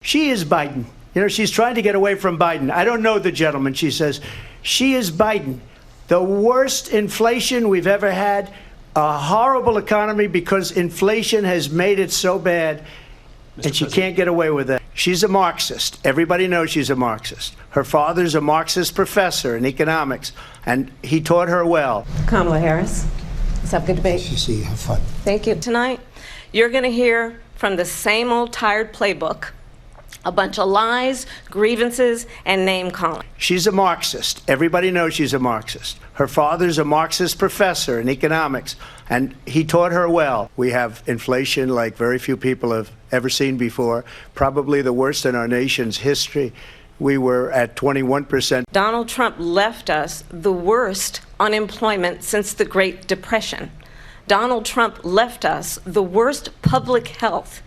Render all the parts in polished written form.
She is Biden. You know, she's trying to get away from Biden. I don't know the gentleman, she says. She is Biden. The worst inflation we've ever had, a horrible economy because inflation has made it so bad, and she can't get away with it. She's a Marxist. Everybody knows she's a Marxist. Her father's a Marxist professor in economics, and he taught her well. Kamala Harris, let's have a good debate. See, have fun. Thank you. Tonight, you're going to hear from the same old tired playbook, a bunch of lies, grievances, and name-calling. She's a Marxist. Everybody knows she's a Marxist. Her father's a Marxist professor in economics, and he taught her well. We have inflation like very few people have ever seen before, probably the worst in our nation's history. We were at 21%. Donald Trump left us the worst unemployment since the Great Depression. Donald Trump left us the worst public health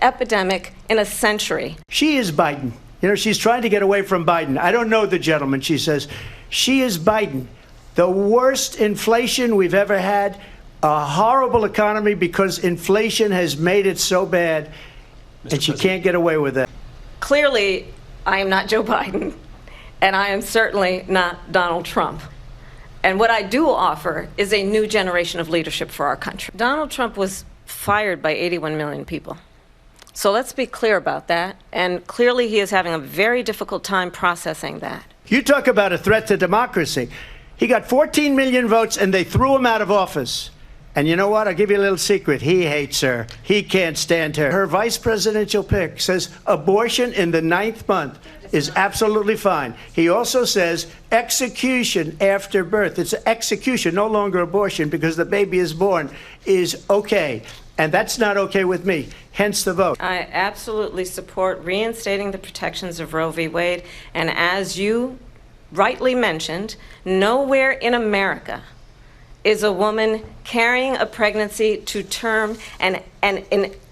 epidemic in a century. She is Biden. You know, she's trying to get away from Biden. I don't know the gentleman, she says. She is Biden. The worst inflation we've ever had, a horrible economy because inflation has made it so bad, and she can't get away with it. Clearly, I am not Joe Biden, and I am certainly not Donald Trump. And what I do offer is a new generation of leadership for our country. Donald Trump was fired by 81 million people. So let's be clear about that. And clearly he is having a very difficult time processing that. You talk about a threat to democracy. He got 14 million votes and they threw him out of office. And you know what? I'll give you a little secret. He hates her. He can't stand her. Her vice presidential pick says abortion in the 9th month is absolutely fine. He also says execution after birth. It's execution, no longer abortion, because the baby is born, is okay. And that's not okay with me, hence the vote. I absolutely support reinstating the protections of Roe v. Wade. And as you rightly mentioned, nowhere in America is a woman carrying a pregnancy to term and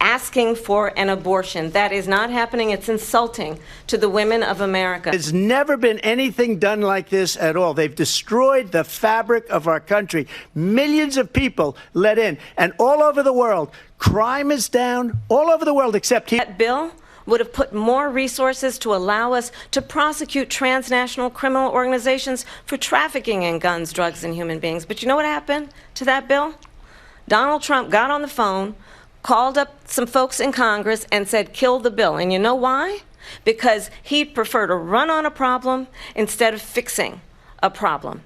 asking for an abortion. That is not happening. It's insulting to the women of America. There's never been anything done like this at all. They've destroyed the fabric of our country. Millions of people let in. And all over the world, crime is down all over the world except here. That bill would have put more resources to allow us to prosecute transnational criminal organizations for trafficking in guns, drugs, and human beings. But you know what happened to that bill? Donald Trump got on the phone, called up some folks in Congress, and said, kill the bill. And you know why? Because he'd prefer to run on a problem instead of fixing a problem.